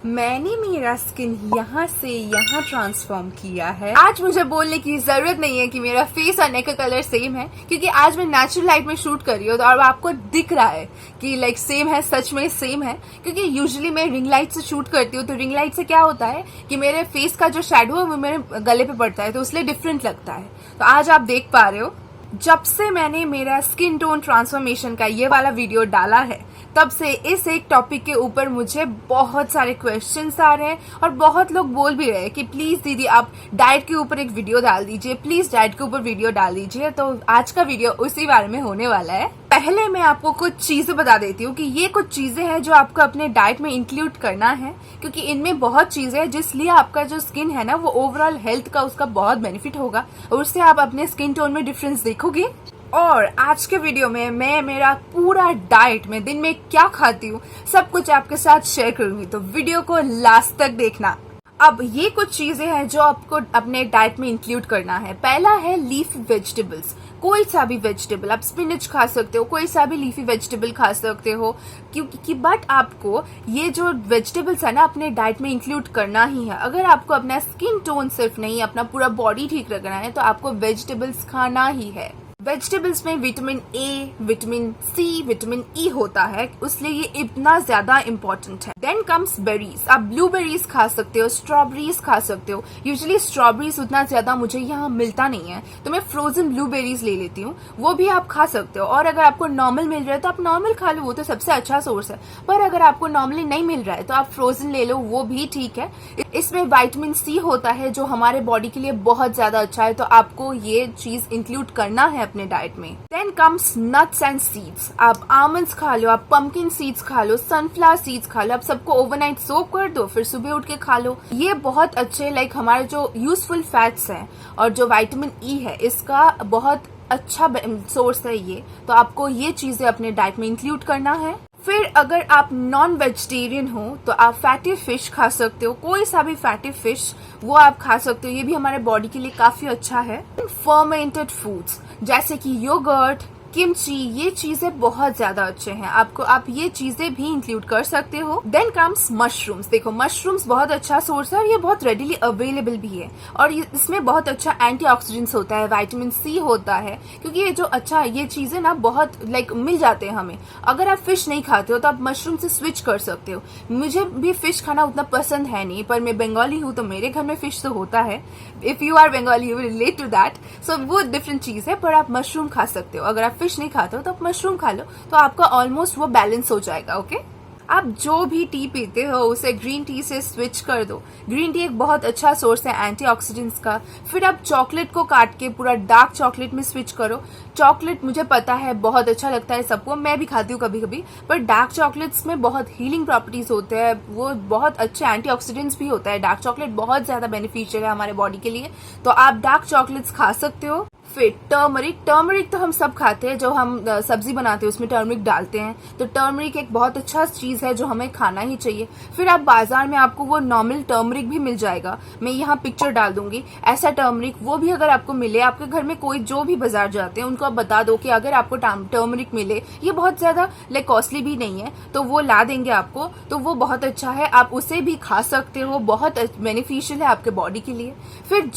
मैंने मेरा स्किन यहाँ से यहाँ ट्रांसफॉर्म किया है। आज मुझे बोलने की जरूरत नहीं है कि मेरा फेस और नेक का कलर सेम है, क्योंकि आज मैं नेचुरल लाइट में शूट कर रही हूँ और आपको दिख रहा है कि लाइक सेम है, सच में सेम है। क्योंकि यूजुअली मैं रिंग लाइट से शूट करती हूँ, तो रिंग लाइट से क्या होता है कि मेरे फेस का जो शेडो है वो मेरे गले पे पड़ता है, तो इसलिए डिफरेंट लगता है। तो आज आप देख पा रहे हो, जब से मैंने मेरा स्किन टोन ट्रांसफॉर्मेशन का ये वाला वीडियो डाला है, तब से इस एक टॉपिक के ऊपर मुझे बहुत सारे क्वेश्चंस आ रहे हैं और बहुत लोग बोल भी रहे हैं कि प्लीज दीदी आप डाइट के ऊपर एक वीडियो डाल दीजिए, प्लीज डाइट के ऊपर वीडियो डाल दीजिए। तो आज का वीडियो उसी बारे में होने वाला है। पहले मैं आपको कुछ चीजें बता देती हूँ कि ये कुछ चीजें हैं जो आपको अपने डाइट में इंक्लूड करना है, क्योंकि इनमें बहुत चीजें हैं जिसलिए आपका जो स्किन है ना वो ओवरऑल हेल्थ का उसका बहुत बेनिफिट होगा और उससे आप अपने स्किन टोन में डिफरेंस देखोगे। और आज के वीडियो में मैं मेरा पूरा डाइट में दिन में क्या खाती हूँ सब कुछ आपके साथ शेयर करूंगी, तो वीडियो को लास्ट तक देखना। अब ये कुछ चीजें हैं जो आपको अपने डाइट में इंक्लूड करना है। पहला है लीफी वेजिटेबल्स। कोई सा भी वेजिटेबल, आप स्पिनच खा सकते हो, कोई सा भी लीफी वेजिटेबल खा सकते हो, क्योंकि बट आपको ये जो वेजिटेबल्स है ना अपने डाइट में इंक्लूड करना ही है। अगर आपको अपना स्किन टोन सिर्फ नहीं, अपना पूरा बॉडी ठीक रखना है, तो आपको वेजिटेबल्स खाना ही है। वेजिटेबल्स में vitamin A, vitamin C, vitamin E होता है, इसलिए ये इतना ज्यादा इम्पोर्टेंट है। Then comes berries. आप ब्लूबेरीज खा सकते हो, स्ट्रॉबेरीज खा सकते हो। यूजुअली स्ट्रॉबेरीज उतना ज्यादा मुझे यहाँ मिलता नहीं है, तो मैं फ्रोजन ब्लूबेरीज ले लेती हूँ, वो भी आप खा सकते हो। और अगर आपको नॉर्मल मिल रहा है तो आप नॉर्मल खा लो, वो तो सबसे अच्छा सोर्स है। पर अगर आपको नॉर्मली नहीं मिल रहा है तो आप फ्रोजन ले लो, वो भी ठीक है। इसमें विटामिन सी होता है जो हमारे बॉडी के लिए बहुत ज्यादा अच्छा है, तो आपको ये चीज इंक्लूड करना है अपने डाइट में। Then comes nuts and seeds. आप आमंड्स खा लो, आप पंपकिन सीड्स खा लो, सनफ्लावर सीड्स खा लो। आप सबको ओवरनाइट सोक कर दो, फिर सुबह उठ के खा लो। ये बहुत अच्छे लाइक हमारे जो यूजफुल फैट्स हैं और जो विटामिन ई है इसका बहुत अच्छा सोर्स है ये, तो आपको ये चीजें अपने डाइट में इंक्लूड करना है। फिर अगर आप नॉन वेजिटेरियन हो तो आप फैटी फिश खा सकते हो, कोई सा भी फैटी फिश वो आप खा सकते हो, ये भी हमारे बॉडी के लिए काफी अच्छा है। फर्मेंटेड फूड्स जैसे कि योगर्ट, किमची, ये चीजें बहुत ज्यादा अच्छे हैं, आप ये चीजें भी इंक्लूड कर सकते हो। Then comes mushrooms. देखो मशरूम्स बहुत अच्छा सोर्स है और ये बहुत रेडिली अवेलेबल भी है, और इसमें बहुत अच्छा एंटीऑक्सीडेंट्स होता है, विटामिन सी होता है, क्योंकि ये जो अच्छा ये चीजें ना बहुत लाइक मिल जाते हैं हमें। अगर आप फिश नहीं खाते हो तो आप मशरूम से स्विच कर सकते हो। मुझे भी फिश खाना उतना पसंद है नहीं, पर मैं बंगाली हूँ तो मेरे घर में फिश तो होता है। If you are Bengali you will relate to that. So वो डिफरेंट चीज है, पर आप मशरूम खा सकते हो। अगर आप फिश नहीं खाते हो तो आप मशरूम खा लो, तो आपका ऑलमोस्ट वो बैलेंस हो जाएगा। ओके, आप जो भी टी पीते हो उसे ग्रीन टी से स्विच कर दो। ग्रीन टी एक बहुत अच्छा सोर्स है एंटीऑक्सीडेंट्स का। फिर आप चॉकलेट को काट के पूरा डार्क चॉकलेट में स्विच करो। चॉकलेट मुझे पता है बहुत अच्छा लगता है सबको, मैं भी खाती हूँ कभी कभी, पर डार्क चॉकलेट्स में बहुत हीलिंग प्रॉपर्टीज होते हैं, वो बहुत अच्छे एंटीऑक्सीडेंट्स भी होता है। डार्क चॉकलेट बहुत ज्यादा बेनिफिशियल है हमारे बॉडी के लिए, तो आप डार्क चॉकलेट्स खा सकते हो। फिर टर्मरिक तो हम सब खाते हैं, जो हम सब्जी बनाते हैं उसमें टर्मरिक डालते हैं, तो टर्मरिक एक बहुत अच्छा चीज है जो हमें खाना ही चाहिए। फिर आप बाजार में आपको वो नॉर्मल टर्मरिक भी मिल जाएगा, मैं यहाँ पिक्चर डाल दूंगी ऐसा टर्मरिक, वो भी अगर आपको मिले, आपके घर में कोई जो भी बाजार जाते हैं उनको आप बता दो कि अगर आपको टर्मरिक मिले, ये बहुत ज्यादा लाइक कॉस्टली भी नहीं है, तो वो ला देंगे आपको, तो वो बहुत अच्छा है, आप उसे भी खा सकते हो, बहुत बेनिफिशियल है आपके बॉडी के लिए। फिर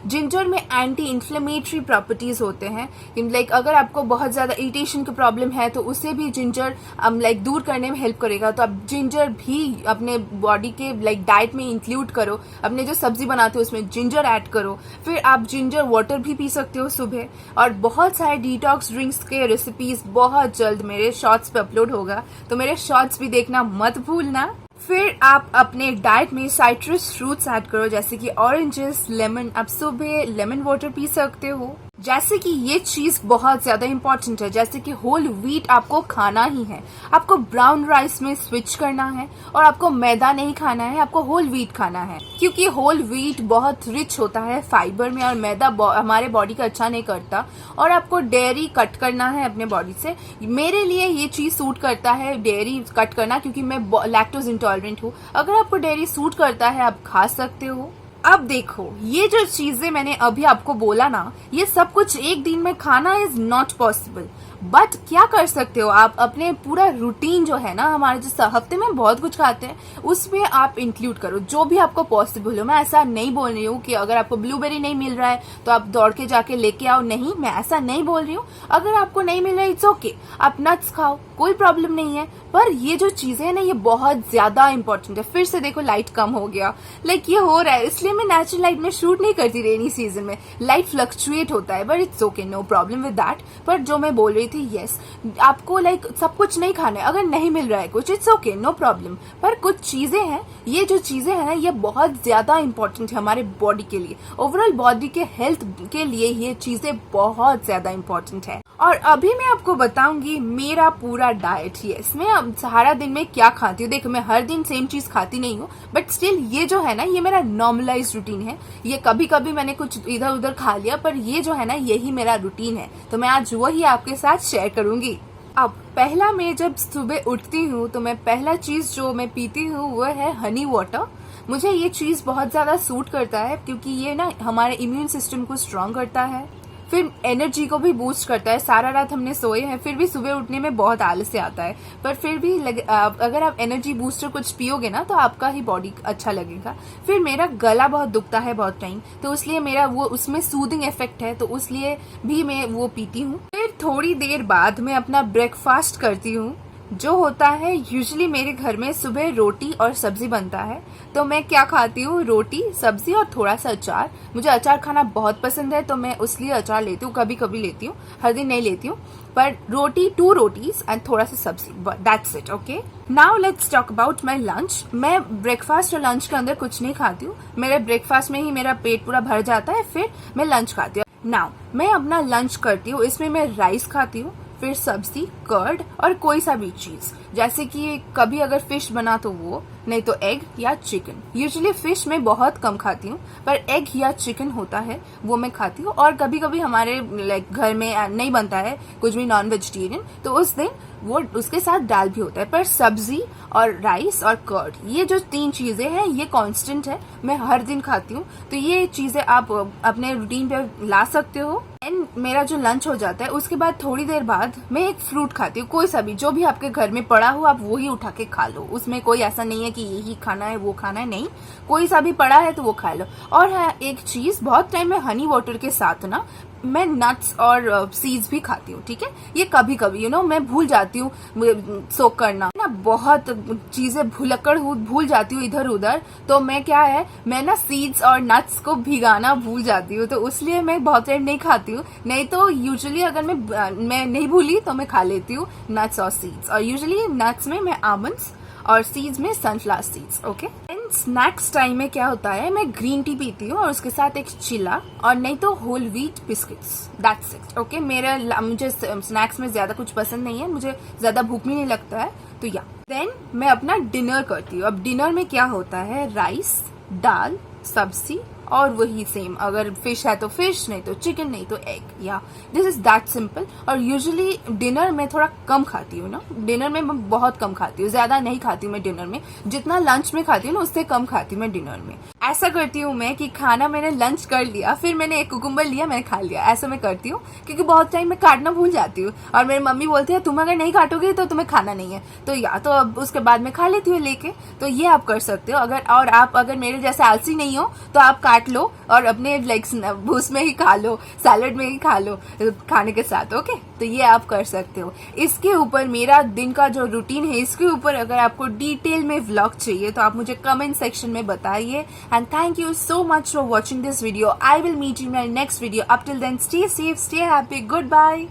जिंजर में एंटी इन्फ्लेमेटरी प्रॉपर्टीज होते हैं, लाइक अगर आपको बहुत ज्यादा इरिटेशन की प्रॉब्लम है तो उसे भी जिंजर लाइक दूर करने में हेल्प करेगा, तो आप जिंजर भी अपने बॉडी के लाइक डाइट में इंक्लूड करो। अपने जो सब्जी बनाते हो उसमें जिंजर ऐड करो। फिर आप जिंजर वाटर भी पी सकते हो सुबह। और बहुत सारे डिटॉक्स ड्रिंक्स के रेसिपीज बहुत जल्द मेरे शॉर्ट्स पे अपलोड होगा, तो मेरे शॉर्ट्स भी देखना मत भूलना। फिर आप अपने डाइट में साइट्रस फ्रूट्स ऐड करो, जैसे कि ऑरेंजेस, लेमन। आप सुबह लेमन वाटर पी सकते हो। जैसे कि ये चीज बहुत ज्यादा इंपॉर्टेंट है, जैसे कि होल व्हीट आपको खाना ही है, आपको ब्राउन राइस में स्विच करना है, और आपको मैदा नहीं खाना है, आपको होल व्हीट खाना है, क्योंकि होल व्हीट बहुत रिच होता है फाइबर में और मैदा हमारे बॉडी का अच्छा नहीं करता। और आपको डेयरी कट करना है अपने बॉडी से। मेरे लिए ये चीज सूट करता है डेयरी कट करना, क्योंकि मैं लैक्टोज इंटॉलरेंट हूँ। अगर आपको डेयरी सूट करता है आप खा सकते हो। अब देखो, ये जो चीजें मैंने अभी आपको बोला ना, ये सब कुछ एक दिन में खाना इज नॉट पॉसिबल। बट क्या कर सकते हो आप, अपने पूरा रूटीन जो है ना, हमारे जो हफ्ते में बहुत कुछ खाते हैं उसमें आप इंक्लूड करो जो भी आपको पॉसिबल हो। मैं ऐसा नहीं बोल रही हूँ कि अगर आपको ब्लूबेरी नहीं मिल रहा है तो आप दौड़ के जाके लेके आओ, नहीं, मैं ऐसा नहीं बोल रही हूँ। अगर आपको नहीं मिल रहा है इट्स ओके, आप नट्स खाओ, कोई प्रॉब्लम नहीं है। पर ये जो चीजें है ना, ये बहुत ज्यादा इंपॉर्टेंट है। फिर से देखो लाइट कम हो गया, ये हो रहा है, इसलिए मैं नेचुरल लाइट में शूट नहीं करती रेनी सीजन में। लाइट फ्लक्चुएट होता है but it's okay, no problem with that. पर जो मैं बोल रही थी, यस, आपको सब कुछ नहीं खाना है। अगर नहीं मिल रहा है कुछ, इट्स ओके, नो प्रॉब्लम। पर कुछ चीजें हैं, ये जो चीजें हैं ना, ये बहुत ज्यादा इंपॉर्टेंट है हमारे बॉडी के लिए, ओवरऑल बॉडी के हेल्थ के लिए ये चीजें बहुत ज्यादा इंपॉर्टेंट है। और अभी मैं आपको बताऊंगी मेरा पूरा डाइट। यस, मैं अब सारा दिन में क्या खाती हूँ। देखो, मैं हर दिन सेम चीज खाती नहीं हूँ, बट स्टिल ये जो है ना, ये मेरा नॉर्मलाइज रूटीन है। ये कभी कभी मैंने कुछ इधर उधर खा लिया, पर ये जो है ना, यही मेरा रूटीन है। तो मैं आज वही आपके साथ शेयर करूंगी। अब पहला, मैं जब सुबह उठती हूँ तो मैं पहला चीज जो मैं पीती हूँ वो है हनी वाटर। मुझे ये चीज बहुत ज्यादा सूट करता है क्योंकि ये ना हमारे इम्यून सिस्टम को स्ट्रांग करता है, फिर एनर्जी को भी बूस्ट करता है। सारा रात हमने सोए हैं, फिर भी सुबह उठने में बहुत आलस्य आता है, पर फिर भी अगर आप एनर्जी बूस्टर कुछ पियोगे ना तो आपका ही बॉडी अच्छा लगेगा। फिर मेरा गला बहुत दुखता है बहुत टाइम, तो इसलिए मेरा वो उसमें सूदिंग इफेक्ट है, तो इसलिए भी मैं वो पीती हूँ। फिर थोड़ी देर बाद मैं अपना ब्रेकफास्ट करती हूँ, जो होता है यूजुअली मेरे घर में सुबह रोटी और सब्जी बनता है। तो मैं क्या खाती हूँ, रोटी, सब्जी और थोड़ा सा अचार। मुझे अचार खाना बहुत पसंद है, तो मैं उसलिए अचार लेती हूँ, कभी कभी लेती हूँ, हर दिन नहीं लेती हूँ। पर रोटी, 2 रोटीज एंड थोड़ा सा सब्जी, that's it. Okay, now let's talk about my lunch. मैं ब्रेकफास्ट और लंच के अंदर कुछ नहीं खाती हूँ। मेरे ब्रेकफास्ट में ही मेरा पेट पूरा भर जाता है, फिर मैं लंच खाती हूँ। नाउ मैं अपना लंच करती हूँ, इसमें मैं राइस खाती हूँ, फिर सब्जी, कर्ड और कोई सा भी चीज, जैसे कि कभी अगर फिश बना तो वो, नहीं तो एग या चिकन। यूजुअली फिश में बहुत कम खाती हूँ, पर एग या चिकन होता है वो मैं खाती हूँ। और कभी कभी हमारे घर में नहीं बनता है कुछ भी नॉन वेजिटेरियन, तो उस दिन वो उसके साथ दाल भी होता है। पर सब्जी और राइस और कर्ड, ये जो 3 चीजें हैं ये कांस्टेंट है, मैं हर दिन खाती हूँ। तो ये चीजें आप अपने रूटीन पे ला सकते हो। एंड मेरा जो लंच हो जाता है उसके बाद थोड़ी देर बाद मैं एक फ्रूट खाती हूँ, कोई सा भी, जो भी आपके घर में पड़ा हो आप वही उठा के खा लो। उसमें कोई ऐसा नहीं है कि यही खाना है वो खाना है, नहीं, कोई सा भी पड़ा है तो वो खा लो। और हाँ, एक चीज, बहुत टाइम में हनी वाटर के साथ ना मैं नट्स और सीड्स भी खाती हूँ, ठीक है। ये कभी कभी मैं भूल जाती हूँ सोक करना ना, बहुत चीजें भूल जाती हूँ इधर उधर, तो मैं क्या है, मैं ना सीड्स और नट्स को भिगाना भूल जाती हूँ, तो इसलिए मैं बहुत टाइम नहीं खाती हूँ। नहीं तो यूजुअली अगर मैं नहीं भूली तो मैं खा लेती हूँ नट्स और सीड्स। और यूजुअली नट्स में मैं आमंड्स और सीड्स में sunflower seeds. Okay, snacks time में क्या होता है, मैं ग्रीन टी पीती हूँ और उसके साथ एक चिला, और नहीं तो whole wheat biscuits, that's it. Okay, मुझे स्नैक्स में ज्यादा कुछ पसंद नहीं है, मुझे ज्यादा भूख भी नहीं लगता है, तो या देन मैं अपना डिनर करती हूँ। अब डिनर में क्या होता है, राइस, दाल, सब्जी और वही सेम, अगर फिश है तो फिश, नहीं तो चिकन, नहीं तो एग, या दिस इज दैट सिंपल। और यूजुअली डिनर में थोड़ा कम खाती हूँ ना, डिनर में मैं बहुत कम खाती हूँ, ज्यादा नहीं खाती हूँ मैं डिनर में, जितना लंच में खाती हूँ ना उससे कम खाती हूँ मैं डिनर में। ऐसा करती हूँ मैं कि खाना मैंने लंच कर लिया, फिर मैंने एक कुकुम्बर लिया, मैंने खा लिया, ऐसा मैं करती हूँ, क्योंकि बहुत टाइम मैं काटना भूल जाती हूँ और मेरी मम्मी बोलती है तुम अगर नहीं काटोगे तो तुम्हें खाना नहीं है, तो या तो अब उसके बाद में खा लेती हूँ लेके। तो ये आप कर सकते हो। आप अगर मेरे जैसे आलसी नहीं हो तो आप काट लो और अपने उसमें ही खा लो, सैलड में ही खा लो खाने के साथ। ओके, तो ये आप कर सकते हो। इसके ऊपर मेरा दिन का जो रूटीन है, इसके ऊपर अगर आपको डिटेल में व्लॉग चाहिए तो आप मुझे कमेंट सेक्शन में बताइए। And thank you so much for watching this video. I will meet you in my next video. Up till then, stay safe, stay happy, good bye.